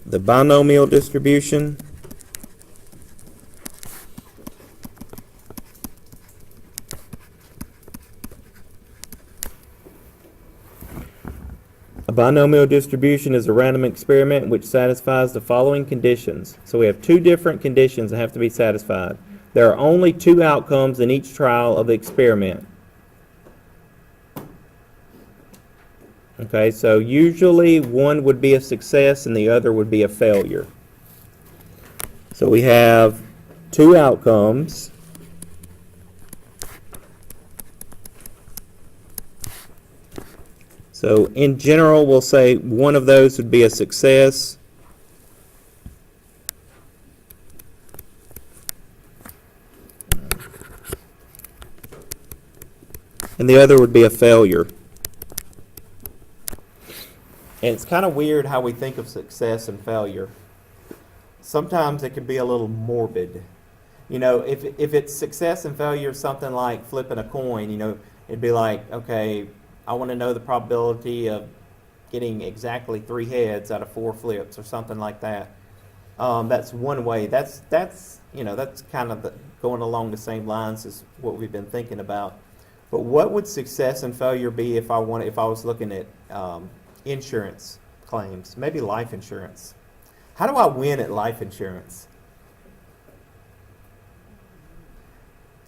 the binomial distribution. A binomial distribution is a random experiment which satisfies the following conditions. So we have two different conditions that have to be satisfied. There are only two outcomes in each trial of the experiment. Okay, so usually one would be a success and the other would be a failure. So we have two outcomes. So in general, we'll say one of those would be a success. And the other would be a failure. And it's kind of weird how we think of success and failure. Sometimes it can be a little morbid. You know, if it's success and failure, something like flipping a coin, you know, it'd be like, okay, I want to know the probability of getting exactly 3 heads out of 4 flips or something like that. That's one way. That's you know, that's kind of going along the same lines as what we've been thinking about. But what would success and failure be if I was looking at insurance claims, maybe life insurance? How do I win at life insurance?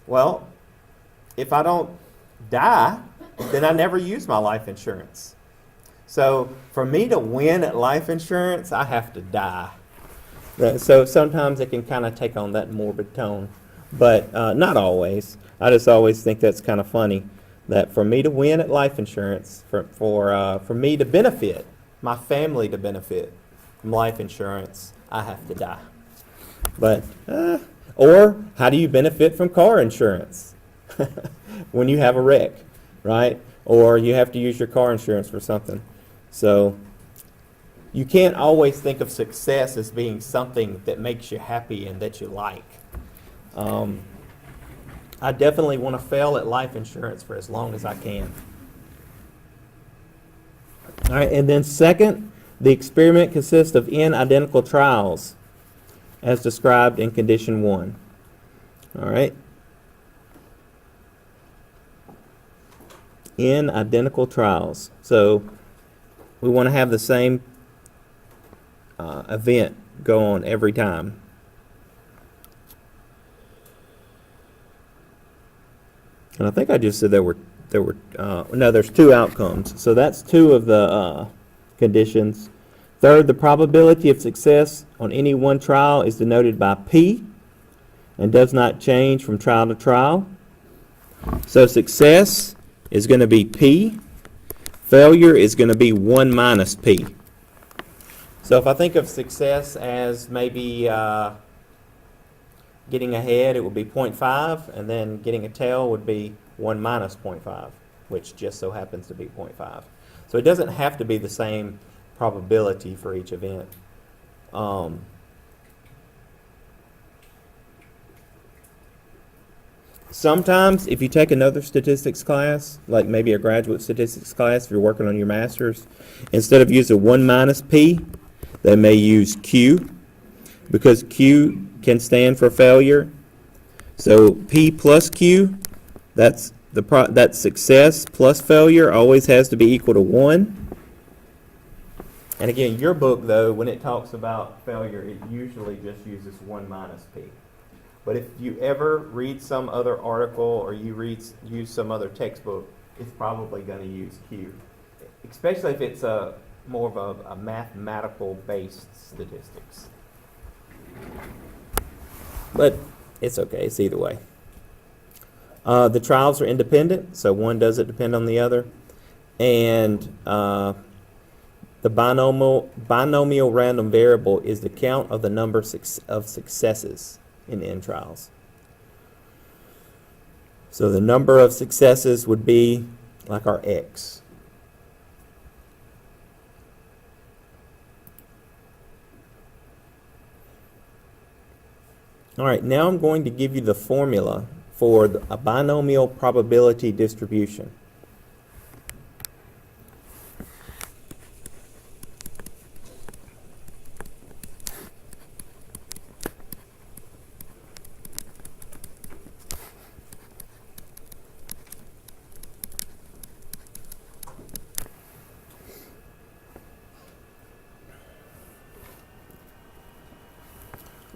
Well, if I don't die, then I never use my life insurance. So for me to win at life insurance, I have to die. So sometimes it can kind of take on that morbid tone, but not always. I just always think that's kind of funny that for me to win at life insurance, for me to benefit, my family to benefit from life insurance, I have to die. But or how do you benefit from car insurance when you have a wreck, right? Or you have to use your car insurance for something. So you can't always think of success as being something that makes you happy and that you like. I definitely want to fail at life insurance for as long as I can. All right, and then second, the experiment consists of n identical trials as described in condition 1. All right. N identical trials. So we want to have the same event go on every time. And I think I just said no, there's 2 outcomes. So that's 2 of the conditions. Third, the probability of success on any one trial is denoted by P and does not change from trial to trial. So success is going to be P. Failure is going to be 1 minus P. So if I think of success as maybe getting ahead, it would be 0.5, and then getting a tail would be 1 minus 0.5, which just so happens to be 0.5. So it doesn't have to be the same probability for each event. Sometimes if you take another statistics class, like maybe a graduate statistics class, if you're working on your master's, instead of using 1 minus P, they may use Q, because Q can stand for failure. So P plus Q, that's success plus failure, always has to be equal to 1. And again, your book, though, when it talks about failure, it usually just uses 1 minus P. But if you ever read some other article or you use some other textbook, it's probably going to use Q, especially if it's more of a mathematical-based statistics. But it's okay. It's either way. The trials are independent, so one doesn't depend on the other. And the binomial random variable is the count of the number of successes in N trials. So the number of successes would be like our X. All right, now I'm going to give you the formula for a binomial probability distribution.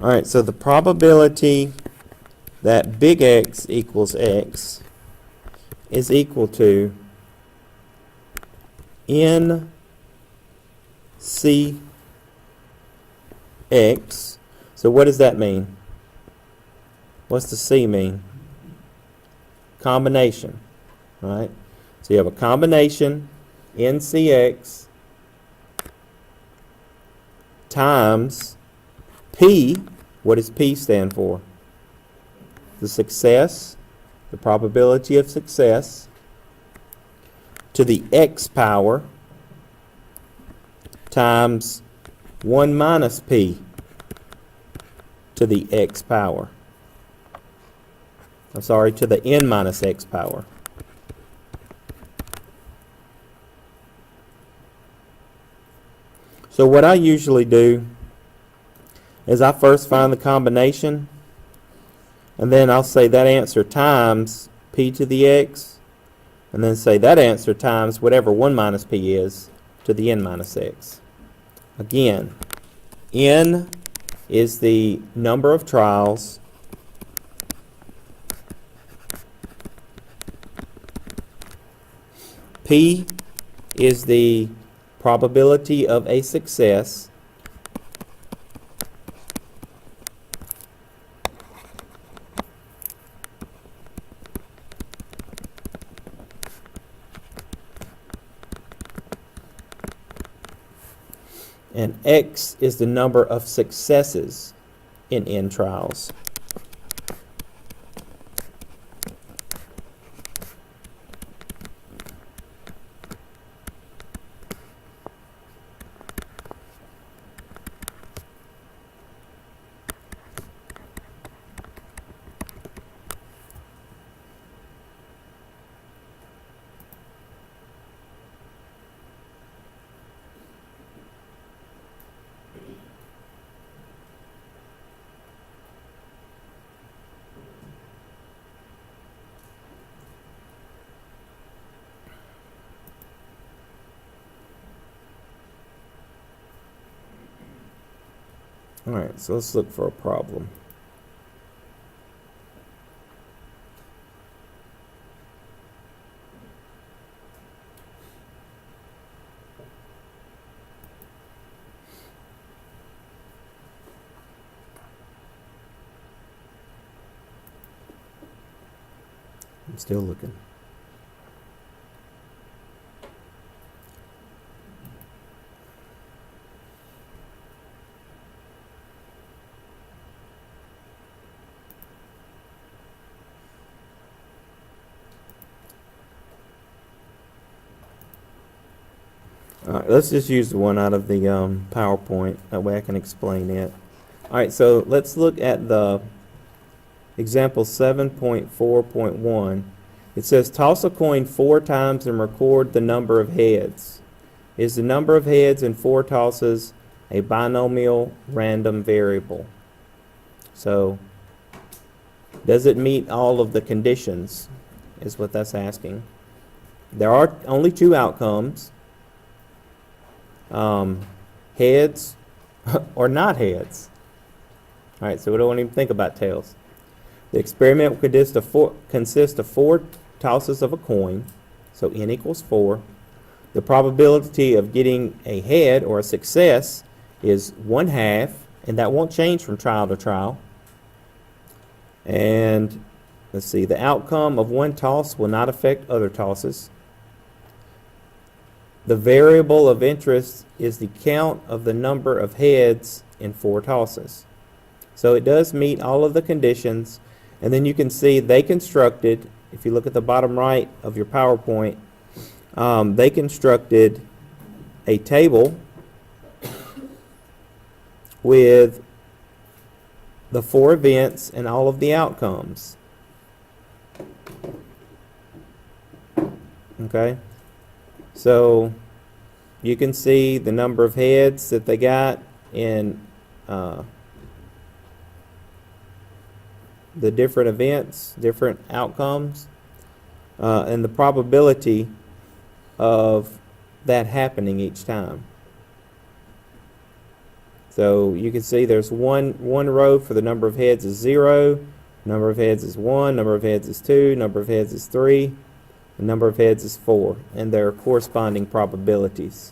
All right, so the probability that big X equals X is equal to NCX. So what does that mean? What's the C mean? Combination, right? So you have a combination, NCX, times P. What does P stand for? The success, the probability of success, to the X power times 1 minus P to the X power. I'm sorry, to the N minus X power. So what I usually do is I first find the combination, and then I'll say that answer times P to the X, and then say that answer times whatever 1 minus P is to the N minus X. Again, N is the number of trials, P is the probability of a success, and X is the number of successes in N trials. All right, so let's look for a problem. I'm still looking. All right, let's just use the one out of the PowerPoint. That way I can explain it. All right, so let's look at the example 7.4.1. It says toss a coin 4 times and record the number of heads. Is the number of heads in 4 tosses a binomial random variable? So, does it meet all of the conditions, is what that's asking. There are only 2 outcomes. Heads or not heads. All right, so we don't even think about tails. The experiment will consist of 4 tosses of a coin, so n equals 4. The probability of getting a head or a success is 1/2, and that won't change from trial to trial. And let's see, the outcome of one toss will not affect other tosses. The variable of interest is the count of the number of heads in 4 tosses. So it does meet all of the conditions, and then you can see they constructed, if you look at the bottom right of your PowerPoint, they constructed a table with the 4 events and all of the outcomes. Okay? So you can see the number of heads that they got in the different events, different outcomes, and the probability of that happening each time. So you can see there's one row for the number of heads is 0, number of heads is 1, number of heads is 2, number of heads is 3, and number of heads is 4, and their corresponding probabilities.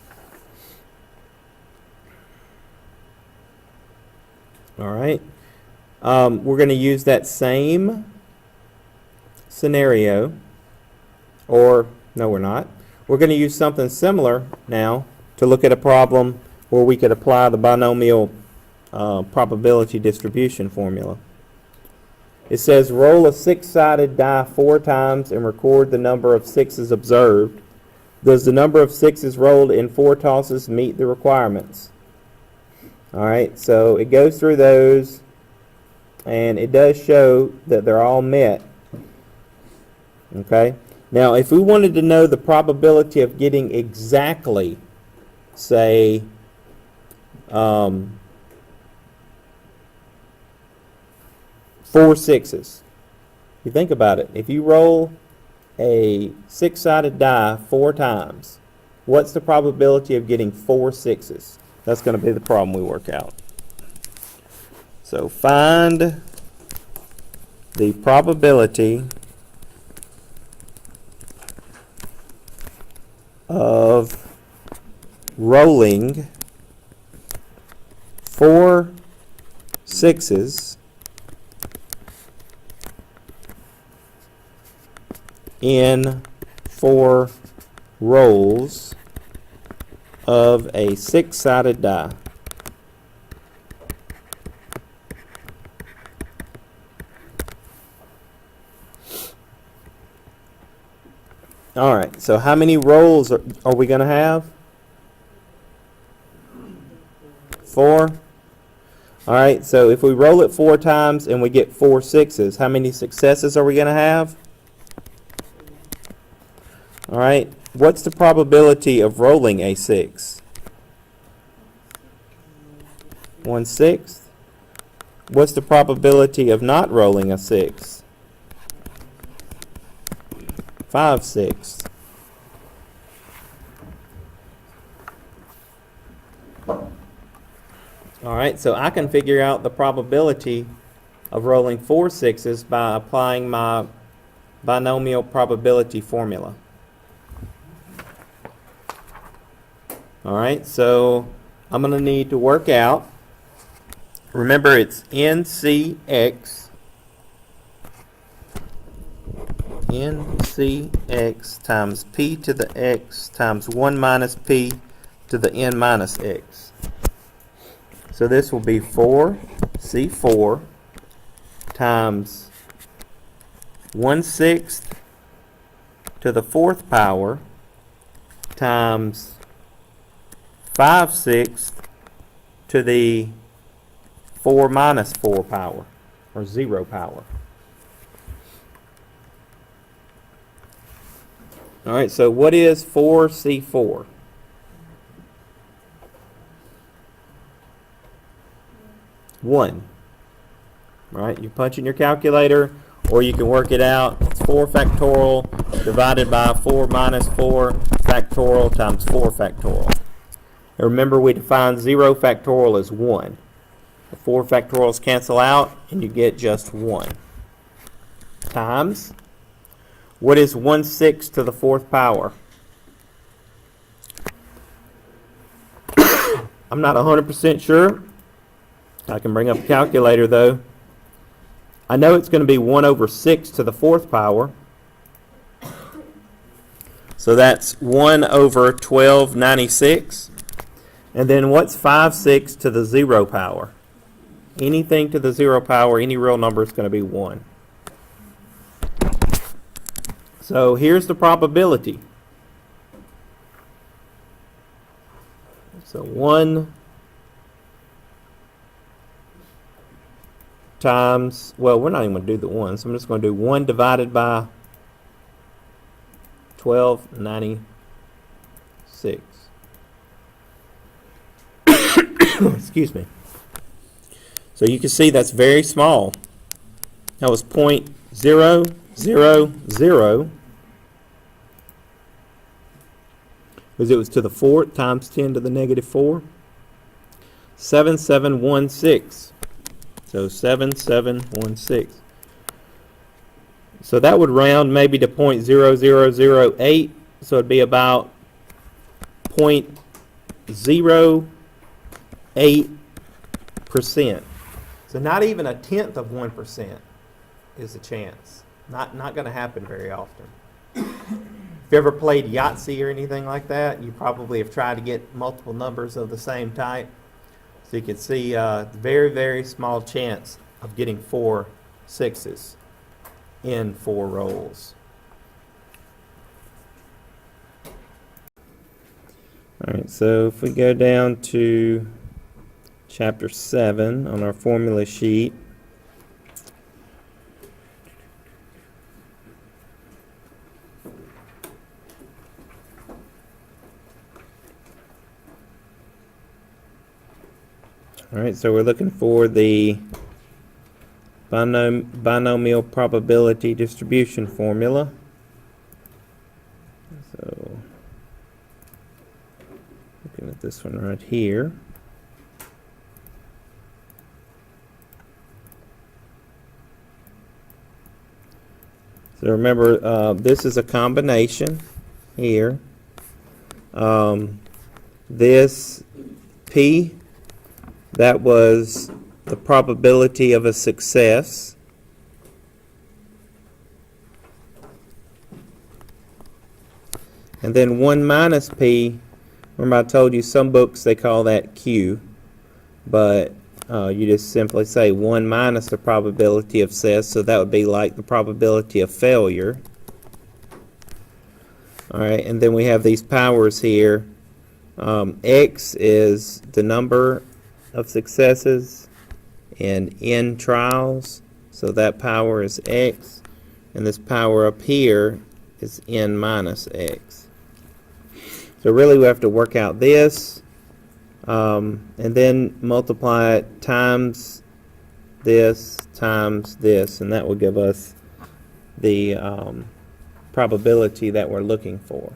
All right. We're going to use that same scenario, or no, we're not. We're going to use something similar now to look at a problem where we could apply the binomial probability distribution formula. It says roll a 6-sided die 4 times and record the number of 6s observed. Does the number of 6s rolled in 4 tosses meet the requirements? All right, so it goes through those, and it does show that they're all met. Okay, now if we wanted to know the probability of getting exactly, say, 4 6s. You think about it. If you roll a 6-sided die 4 times, what's the probability of getting 4 6s? That's going to be the problem we work out. So find the probability of rolling 4 6s in 4 rolls of a 6-sided die. All right, so how many rolls are we going to have? 4. All right, so if we roll it 4 times and we get 4 6s, how many successes are we going to have? All right, what's the probability of rolling a 6? 1/6. What's the probability of not rolling a 6? 5/6. All right, so I can figure out the probability of rolling 4 6s by applying my binomial probability formula. All right, so I'm going to need to work out. Remember, it's NCX times P to the X times 1 minus P to the N minus X. So this will be 4C4 times 1/6 to the 4th power times 5/6 to the 4 minus 4 power, or 0 power. All right, so what is 4C4? One. All right, you punch in your calculator, or you can work it out. It's 4 factorial divided by 4 minus 4 factorial times 4 factorial. And remember, we define 0 factorial as 1. The 4 factorials cancel out, and you get just 1. Times, what is 1/6 to the 4th power? I'm not 100% sure. I can bring up a calculator, though. I know it's going to be 1/6 to the 4th power. So that's 1/1296. And then what's 5/6 to the 0 power? Anything to the 0 power, any real number is going to be 1. So here's the probability. So 1 times, well, we're not even going to do the 1, so I'm just going to do 1 divided by 1296. Excuse me. So you can see that's very small. That was 0.000, because it was to the 4th times 10 to the negative 4. 7716. So 7716. So that would round maybe to 0.0008. So it'd be about 0.08%. So not even a tenth of 1% is a chance. Not going to happen very often. If you ever played Yahtzee or anything like that, you probably have tried to get multiple numbers of the same type. So you can see very, very small chance of getting 4 sixes in 4 rolls. All right, so if we go down to Chapter 7 on our formula sheet, all right, so we're looking for the binomial probability distribution formula. So, looking at this one right here. So remember, this is a combination here. This P, that was the probability of a success. And then 1 minus P, remember I told you some books they call that Q, but you just simply say 1 minus the probability of success, so that would be like the probability of failure. Alright, and then we have these powers here. X is the number of successes and N trials, so that power is X, and this power up here is N minus X. So really we have to work out this, and then multiply it times this, and that will give us the probability that we're looking for.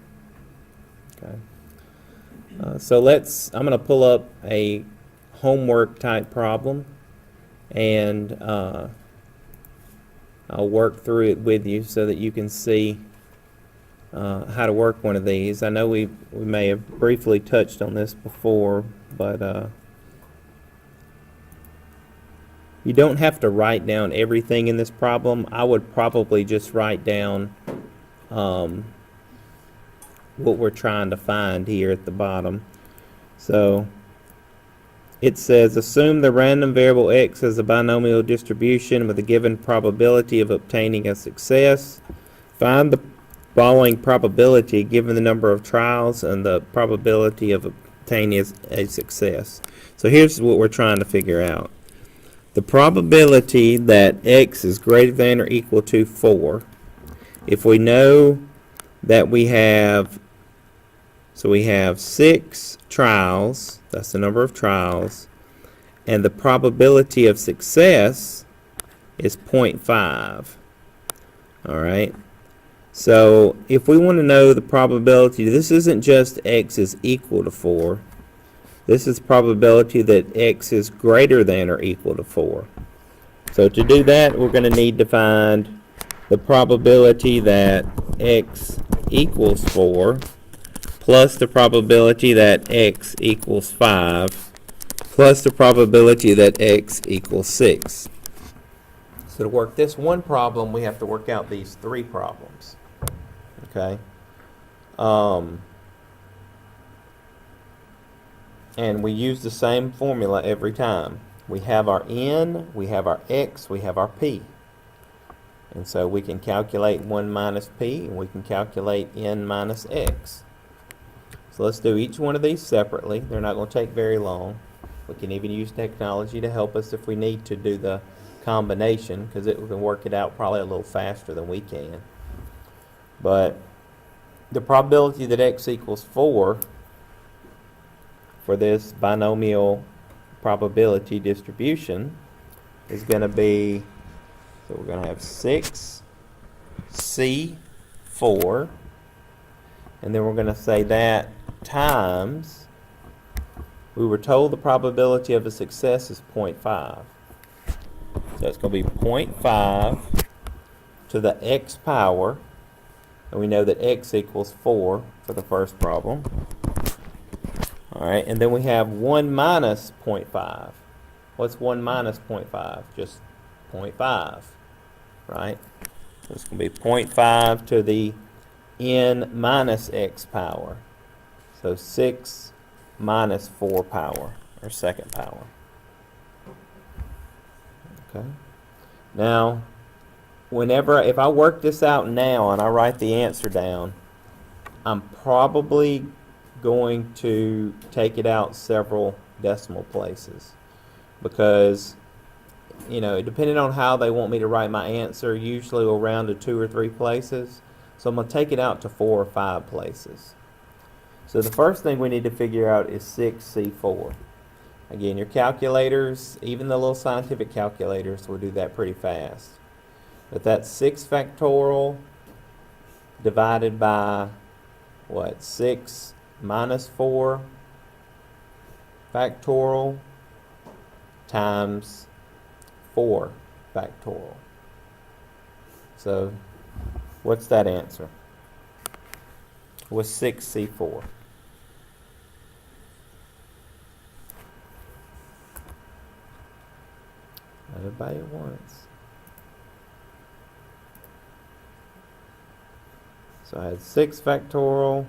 Okay. So I'm going to pull up a homework type problem, and I'll work through it with you so that you can see how to work one of these. I know we may have briefly touched on this before, but you don't have to write down everything in this problem. I would probably just write down what we're trying to find here at the bottom. So it says, assume the random variable x as a binomial distribution with a given probability of obtaining a success. Find the following probability given the number of trials and the probability of obtaining a success. So here's what we're trying to figure out. The probability that x is greater than or equal to 4. If we know that we have 6 trials, that's the number of trials, and the probability of success is 0.5. Alright, so if we want to know the probability, this isn't just x is equal to 4, this is probability that x is greater than or equal to 4. So to do that, we're going to need to find the probability that x equals 4 plus the probability that x equals 5 plus the probability that x equals 6. So to work this one problem, we have to work out these 3 problems. Okay? And we use the same formula every time. We have our n, we have our x, we have our p. And so we can calculate 1 minus p, and we can calculate n minus x. So let's do each one of these separately. They're not going to take very long. We can even use technology to help us if we need to do the combination, because it can work it out probably a little faster than we can. But the probability that x equals 4 for this binomial probability distribution is going to be, so we're going to have 6c4, and then we're going to say that times, We were told the probability of a success is 0.5. So it's going to be 0.5 to the x power, and we know that x equals 4 for the first problem. All right, and then we have 1 minus 0.5. What's 1 minus 0.5? Just 0.5, right? So it's going to be 0.5 to the n minus x power. So 6 minus 4 power, or second power. Okay. Now, if I work this out now and I write the answer down, I'm probably going to take it out several decimal places, because, you know, depending on how they want me to write my answer, usually we'll round to 2 or 3 places. So I'm going to take it out to 4 or 5 places. So the first thing we need to figure out is 6C4. Again, your calculators, even the little scientific calculators, will do that pretty fast. But that's 6 factorial divided by, what, 6 minus 4 factorial times 4 factorial. So what's that answer? What's 6C4? Everybody at once. So I had 6 factorial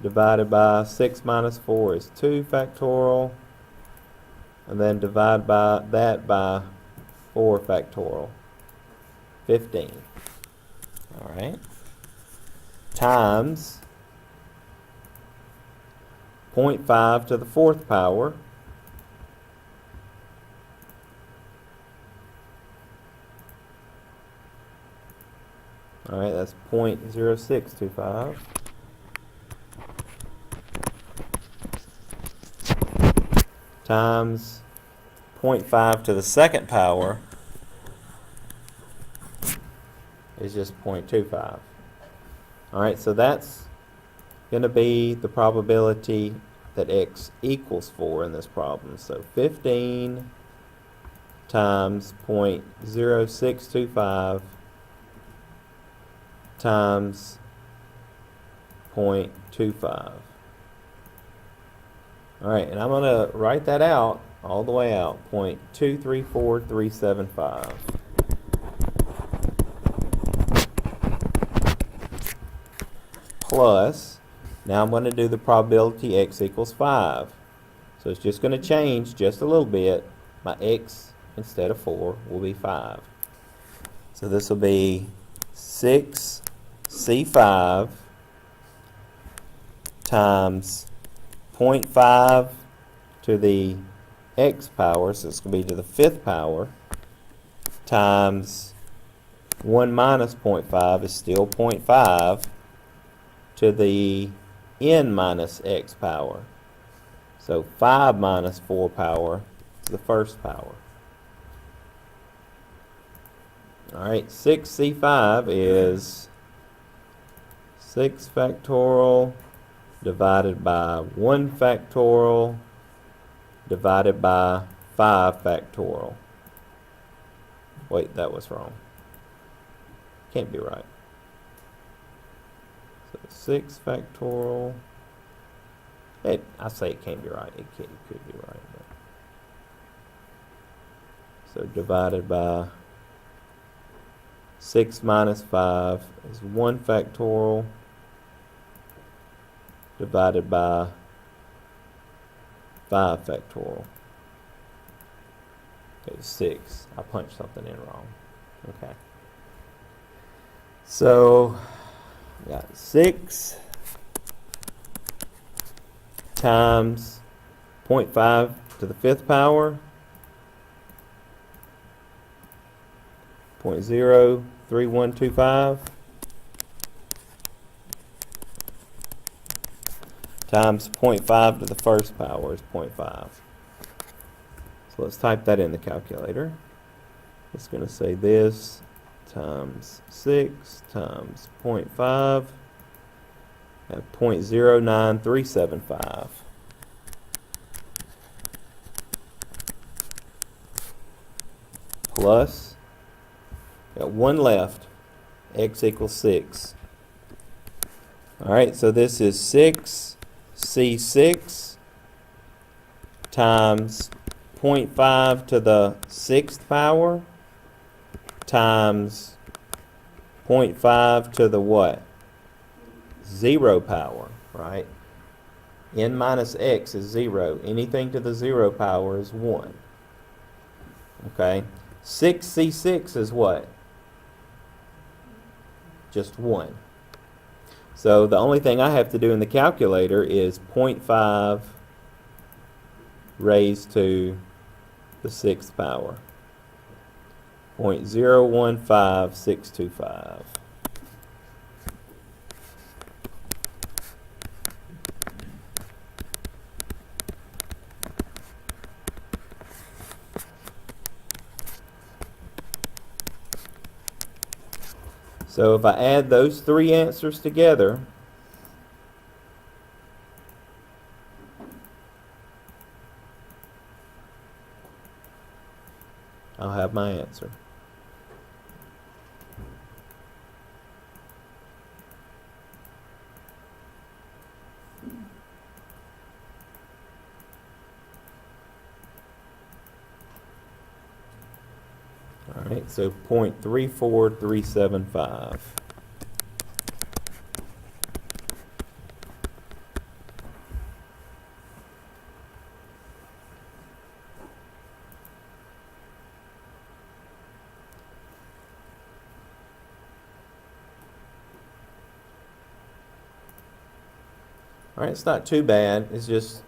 divided by 6 minus 4 is 2 factorial, and then divide by that by 4 factorial, 15. All right, times 0.5 to the 4th power, all right, that's 0.0625. Times 0.5 to the 2nd power is just 0.25. All right, so that's going to be the probability that x equals 4 in this problem. So 15 times 0.0625 times 0.25. All right, and I'm going to write that out all the way out, 0.234375. Plus, now I'm going to do the probability x equals 5. So it's just going to change just a little bit. My x, instead of 4, will be 5. So this will be 6C5 times 0.5 to the x power, so it's going to be to the 5th power, times 1 minus 0.5 is still 0.5 to the n minus x power. So 5 minus 4 power to the 1st power. All right, 6C5 is 6 factorial divided by 1 factorial divided by 5 factorial. Wait, that was wrong. Can't be right. So 6 factorial. I say it can't be right. It could be right. But. So divided by 6 minus 5 is 1 factorial divided by 5 factorial. Okay, 6. I punched something in wrong. Okay. So, we got 6 times 0.5 to the 5th power, 0.03125, times 0.5 to the 1st power is 0.5. So let's type that in the calculator. It's going to say this times 6 times 0.5, at 0.09375. Plus, got one left, x equals 6. All right, so this is 6c6 times 0.5 to the 6th power times 0.5 to the what? 0 power, right? N minus x is 0. Anything to the 0 power is 1. Okay? 6c6 is what? Just 1. So the only thing I have to do in the calculator is 0.5 raised to the 6th power. 0.015625. So if I add those three answers together, I'll have my answer. All right, so 0.34375. All right, it's not too bad. It's just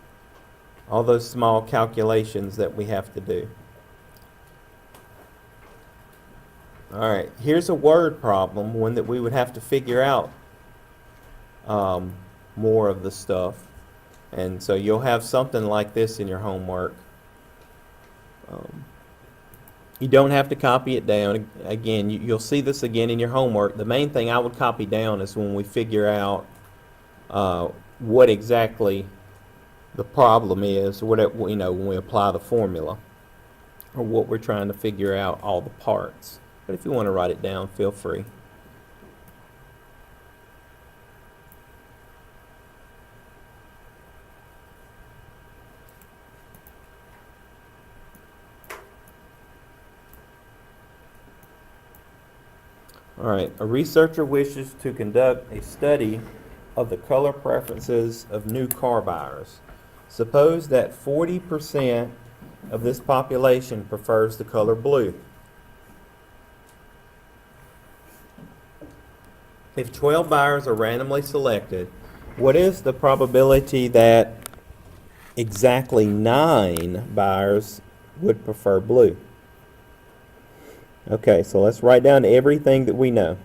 all those small calculations that we have to do. All right, here's a word problem, one that we would have to figure out more of the stuff. And so you'll have something like this in your homework. You don't have to copy it down. Again, you'll see this again in your homework. The main thing I would copy down is when we figure out what exactly the problem is, when we apply the formula, or what we're trying to figure out, all the parts. But if you want to write it down, feel free. All right, a researcher wishes to conduct a study of the color preferences of new car buyers. Suppose that 40% of this population prefers the color blue. If 12 buyers are randomly selected, what is the probability that exactly 9 buyers would prefer blue? Okay, so let's write down everything that we know.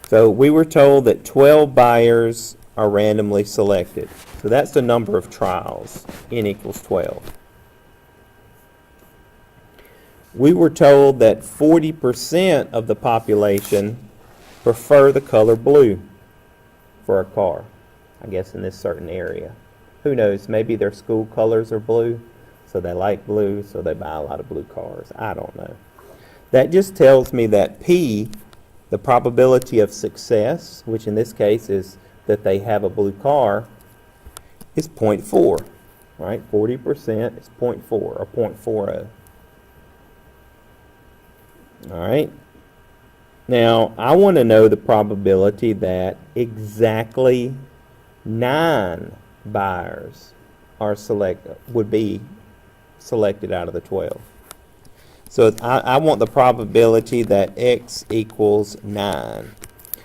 So we were told that 12 buyers are randomly selected. So that's the number of trials, n equals 12. We were told that 40% of the population prefer the color blue for a car, I guess in this certain area. Who knows, maybe their school colors are blue, so they like blue, so they buy a lot of blue cars. I don't know. That just tells me that P, the probability of success, which in this case is that they have a blue car, is 0.4, right? 40% is 0.4 or 0.40. All right. Now, I want to know the probability that exactly 9 buyers would be selected out of the 12. So I want the probability that x equals 9.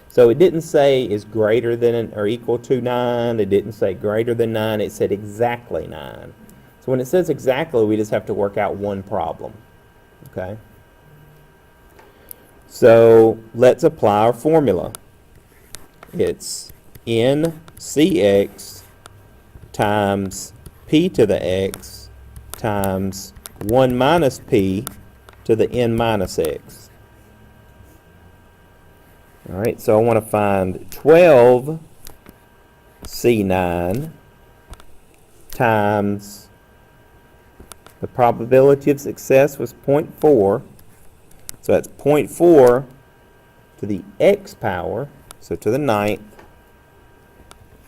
So it didn't say is greater than or equal to 9. It didn't say greater than 9. It said exactly 9. So when it says exactly, we just have to work out one problem. Okay? So let's apply our formula. It's ncx times p to the x times 1 minus p to the n minus x. All right, so I want to find 12 C9 times the probability of success was 0.4. So that's 0.4 to the x power, so to the 9th.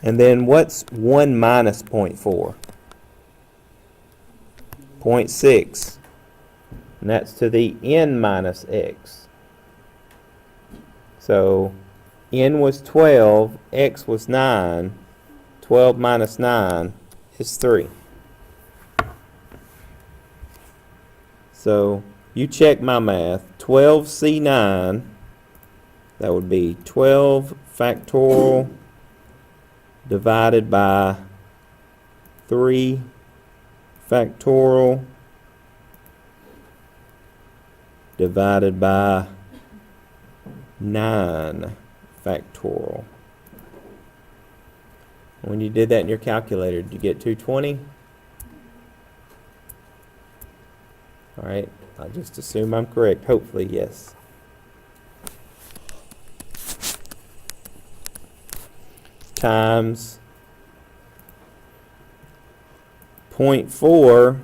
And then what's 1 minus 0.4? 0.6. And that's to the n minus x. So n was 12, x was 9. 12 minus 9 is 3. So you check my math. 12C9, that would be 12 factorial divided by 3 factorial divided by 9 factorial. When you did that in your calculator, did you get 220? All right, I'll just assume I'm correct. Hopefully, yes. Times 0.4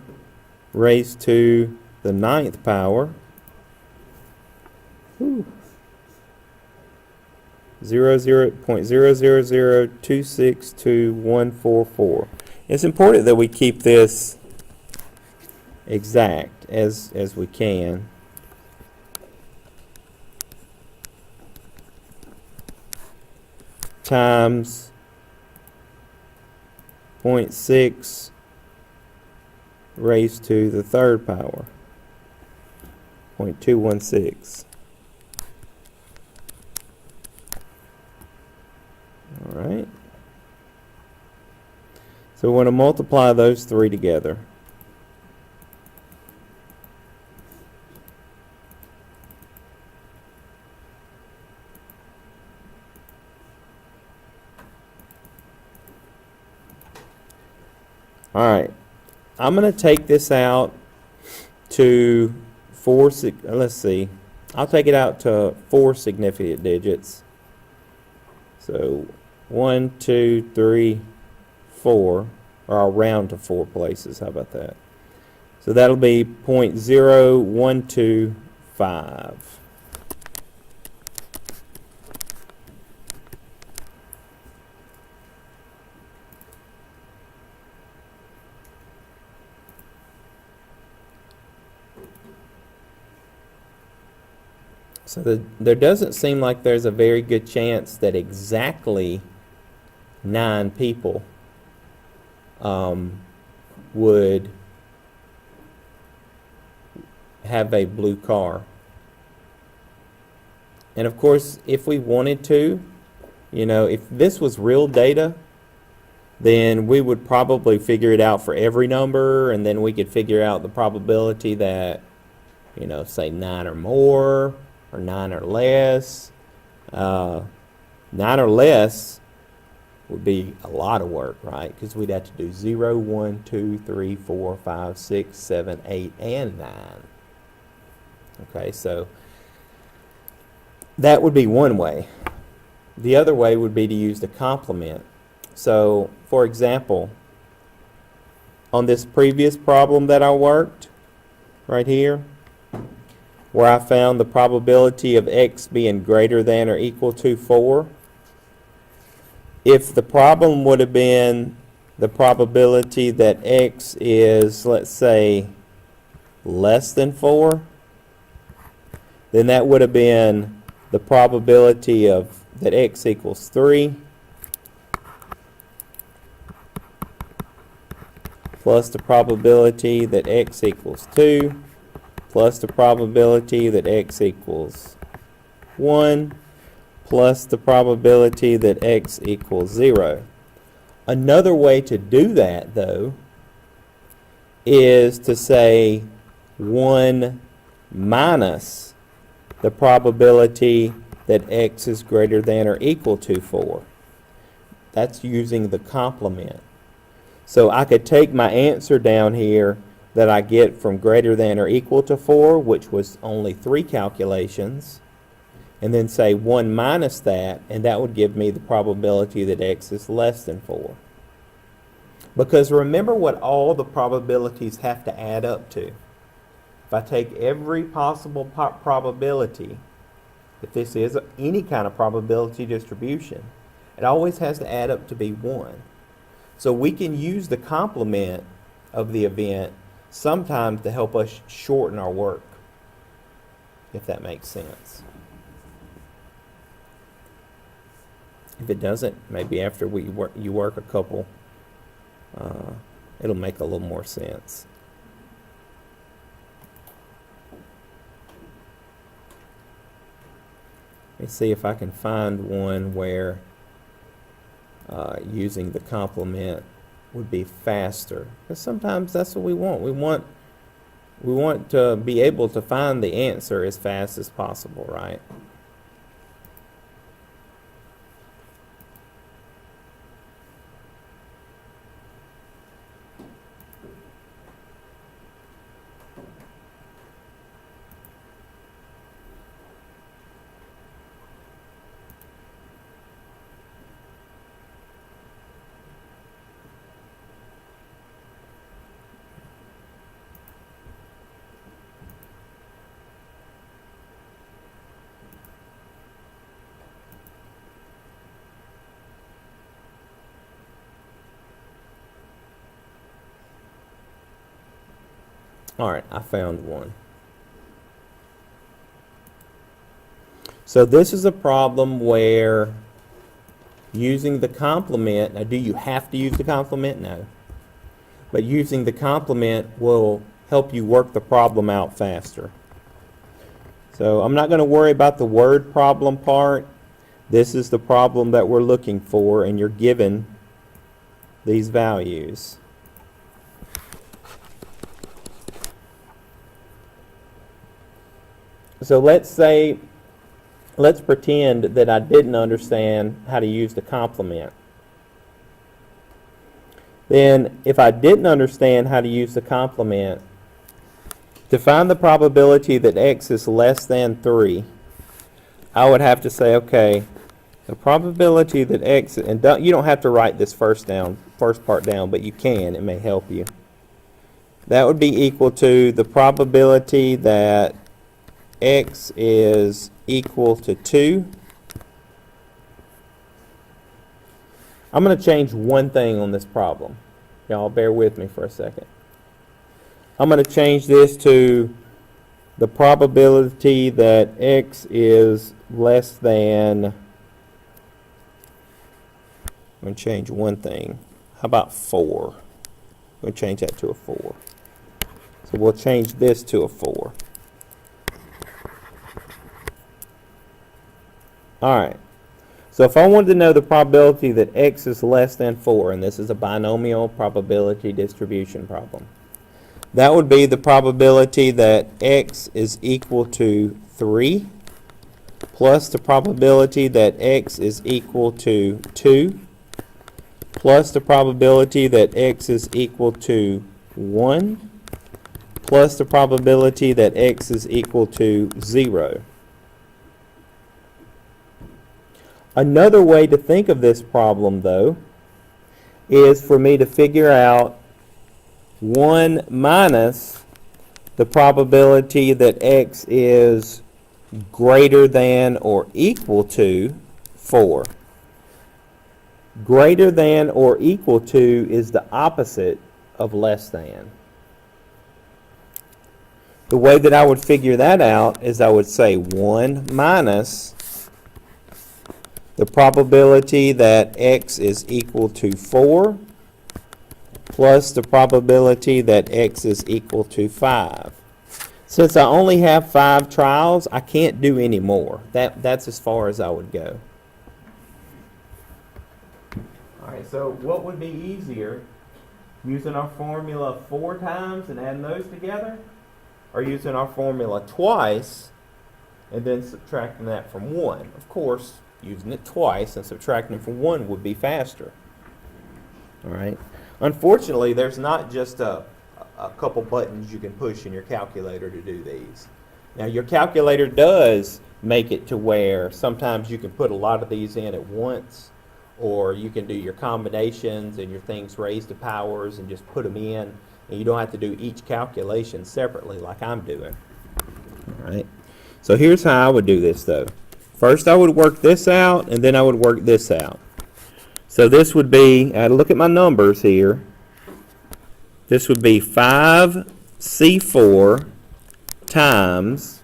raised to the 9th power. 0.0026244. It's important that we keep this exact as we can. Times 0.6 raised to the 3rd power. 0.216. All right. So we want to multiply those 3 together. All right. I'm going to take this out to 4, let's see. I'll take it out to 4 significant digits. So 1, 2, 3, 4, or I'll round to 4 places. How about that? So that'll be 0.0125. So there doesn't seem like there's a very good chance that exactly 9 people would have a blue car. And of course, if we wanted to, you know, if this was real data, then we would probably figure it out for every number, and then we could figure out the probability that, you know, say 9 or more, or 9 or less. 9 or less would be a lot of work, right? Because we'd have to do 0, 1, 2, 3, 4, 5, 6, 7, 8, and 9. Okay, so that would be one way. The other way would be to use the complement. So, for example, on this previous problem that I worked, right here, where I found the probability of x being greater than or equal to 4, if the problem would have been the probability that x is, let's say, less than 4, then that would have been the probability of that x equals 3 plus the probability that x equals 2 plus the probability that x equals 1 plus the probability that x equals 0. Another way to do that, though, is to say 1 minus the probability that x is greater than or equal to 4. That's using the complement. So I could take my answer down here that I get from greater than or equal to 4, which was only 3 calculations, and then say 1 minus that, and that would give me the probability that x is less than 4. Because remember what all the probabilities have to add up to. If I take every possible probability, if this is any kind of probability distribution, it always has to add up to be 1. So we can use the complement of the event sometimes to help us shorten our work, if that makes sense. If it doesn't, maybe after you work a couple, it'll make a little more sense. Let me see if I can find one where using the complement would be faster. Because sometimes that's what we want. We want to be able to find the answer as fast as possible, right? All right, I found one. So this is a problem where using the complement, now do you have to use the complement? No. But using the complement will help you work the problem out faster. So I'm not going to worry about the word problem part. This is the problem that we're looking for, and you're given these values. So let's pretend that I didn't understand how to use the complement. Then, if I didn't understand how to use the complement, to find the probability that x is less than 3, I would have to say, okay, the probability that x, and you don't have to write this first part down, but you can, it may help you. That would be equal to the probability that x is equal to 2. I'm going to change one thing on this problem. Y'all bear with me for a second. I'm going to change this to the probability that x is less than, I'm going to change one thing. How about 4? I'm going to change that to a 4. So we'll change this to a 4. Alright, so if I wanted to know the probability that x is less than 4, and this is a binomial probability distribution problem, that would be the probability that x is equal to 3 plus the probability that x is equal to 2 plus the probability that x is equal to 1 plus the probability that x is equal to 0. Another way to think of this problem, though, is for me to figure out 1 minus the probability that x is greater than or equal to 4. Greater than or equal to is the opposite of less than. The way that I would figure that out is I would say 1 minus the probability that x is equal to 4 plus the probability that x is equal to 5. Since I only have 5 trials, I can't do any more. That's as far as I would go. All right, so what would be easier, using our formula 4 times and adding those together, or using our formula twice and then subtracting that from 1? Of course, using it twice and subtracting it from 1 would be faster. All right. Unfortunately, there's not just a couple buttons you can push in your calculator to do these. Now your calculator does make it to where sometimes you can put a lot of these in at once, or you can do your combinations and your things raised to powers and just put them in, and you don't have to do each calculation separately like I'm doing. All right. So here's how I would do this though. First I would work this out, and then I would work this out. So this would be, I look at my numbers here, this would be 5C4 times,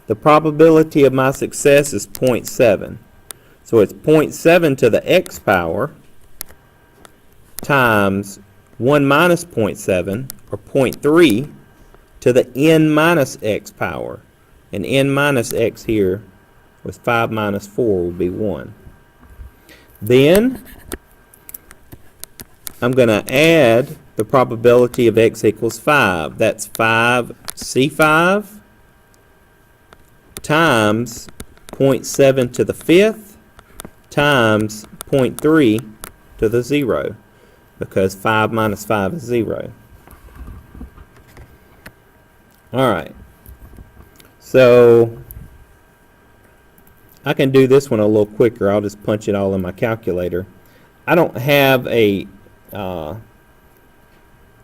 the probability of my success is 0.7. So it's 0.7 to the x power times 1 minus 0.7, or 0.3 to the n minus x power. And n minus x here with 5 minus 4 will be 1. Then I'm going to add the probability of x equals 5. That's 5C5 times 0.7 to the 5th times 0.3 to the 0, because 5 minus 5 is 0. All right. So I can do this one a little quicker. I'll just punch it all in my calculator. I don't have a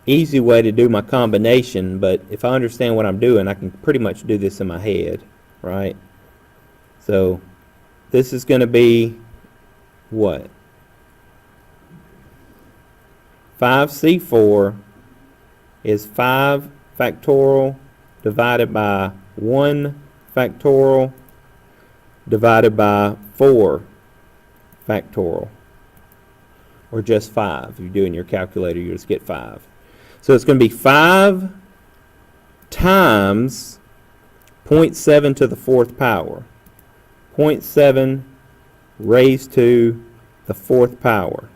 easy way to do my combination, but if I understand what I'm doing, I can pretty much do this in my head, right? So this is going to be what? 5C4 is 5 factorial divided by 1 factorial divided by 4 factorial, or just 5. If you're doing your calculator, you just get 5. So it's going to be 5 times 0.7 to the 4th power. 0.7 raised to the 4th power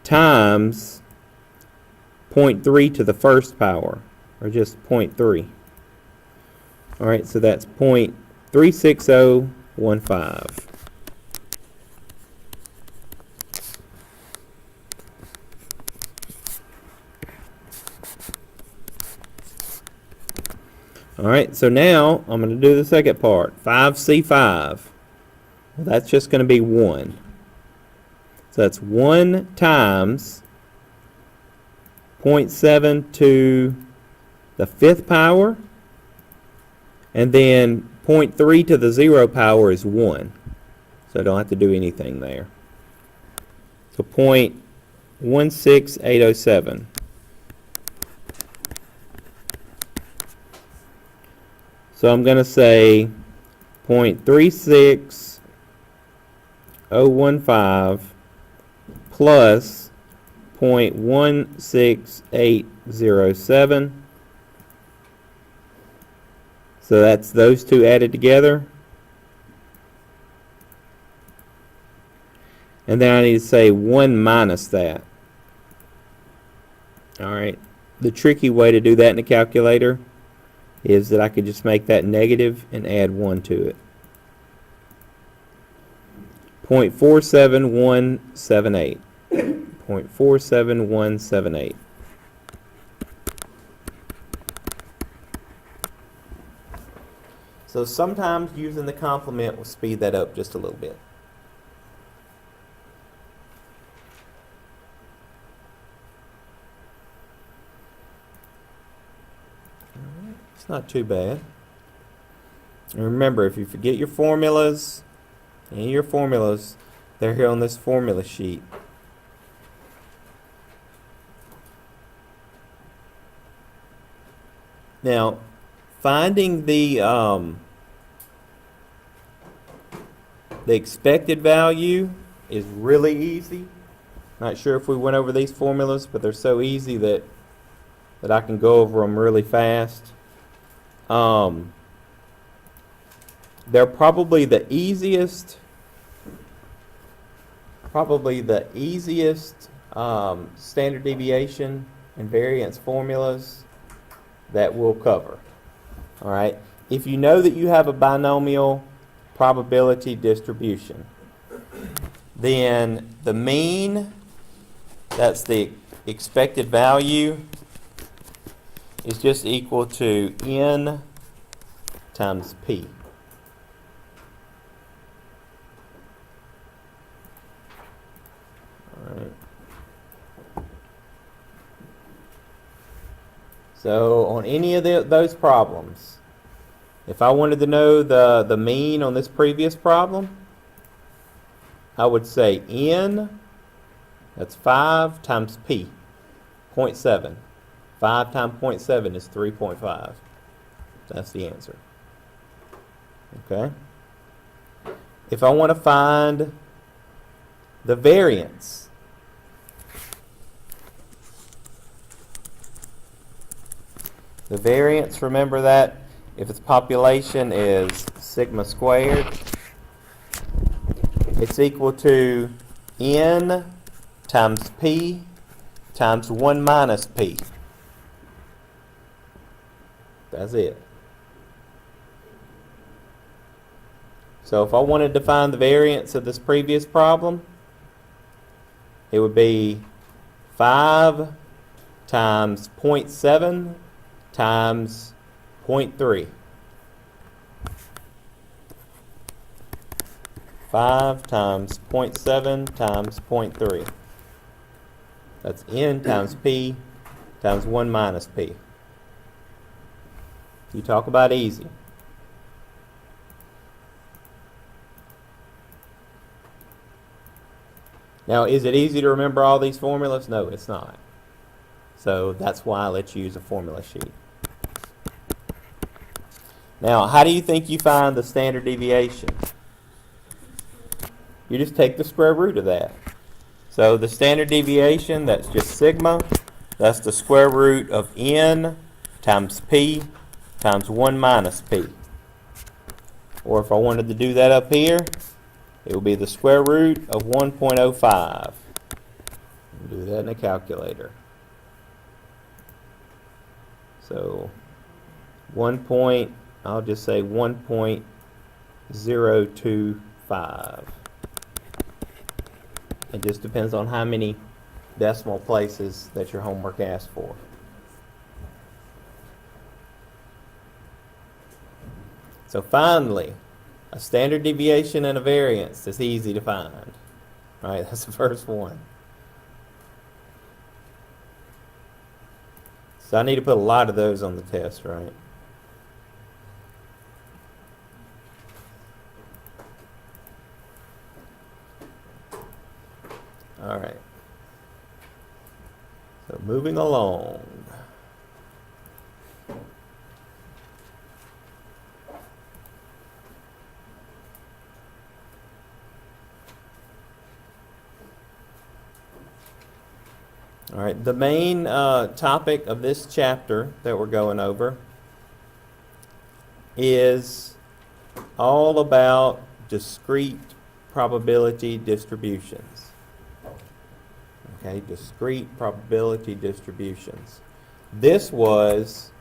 times 0.3 to the 1st power, or just 0.3. All right, so that's 0.36015. All right, so now I'm going to do the second part. 5C5. Well, that's just going to be 1. So that's 1 times 0.7 to the 5th power, and then 0.3 to the 0 power is 1. So I don't have to do anything there. So 0.16807. So I'm going to say 0.36015 plus 0.16807. So that's those two added together. And then I need to say 1 minus that. All right. The tricky way to do that in the calculator is that I could just make that negative and add 1 to it. 0.47178. 0.47178. So sometimes using the complement will speed that up just a little bit. It's not too bad. And remember, if you forget your formulas, they're here on this formula sheet. Now, finding the expected value is really easy. Not sure if we went over these formulas, but they're so easy that I can go over them really fast. They're probably the easiest standard deviation and variance formulas that we'll cover. All right. If you know that you have a binomial probability distribution, then the mean, that's the expected value, is just equal to n times p. All right. So on any of those problems, if I wanted to know the mean on this previous problem, I would say n, that's 5 times p, 0.7. 5 times 0.7 is 3.5. That's the answer. Okay? If I want to find the variance, remember that if its population is sigma squared, it's equal to n times p times 1 minus p. That's it. So if I wanted to find the variance of this previous problem, it would be 5 times 0.7 times 0.3. 5 times 0.7 times 0.3. That's n times p times 1 minus p. You talk about easy. Now, is it easy to remember all these formulas? No, it's not. So that's why I let you use a formula sheet. Now, how do you think you find the standard deviation? You just take the square root of that. So the standard deviation, that's just sigma. That's the square root of n times p times 1 minus p. Or if I wanted to do that up here, it would be the square root of 1.05. Do that in a calculator. So I'll just say 1.025. It just depends on how many decimal places that your homework asks for. So finally, a standard deviation and a variance is easy to find. All right, that's the first one. So I need to put a lot of those on the test, right? All right. So moving along. All right, the main topic of this chapter that we're going over is all about discrete probability distributions. Okay, discrete probability distributions. This was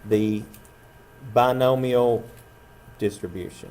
the binomial distribution.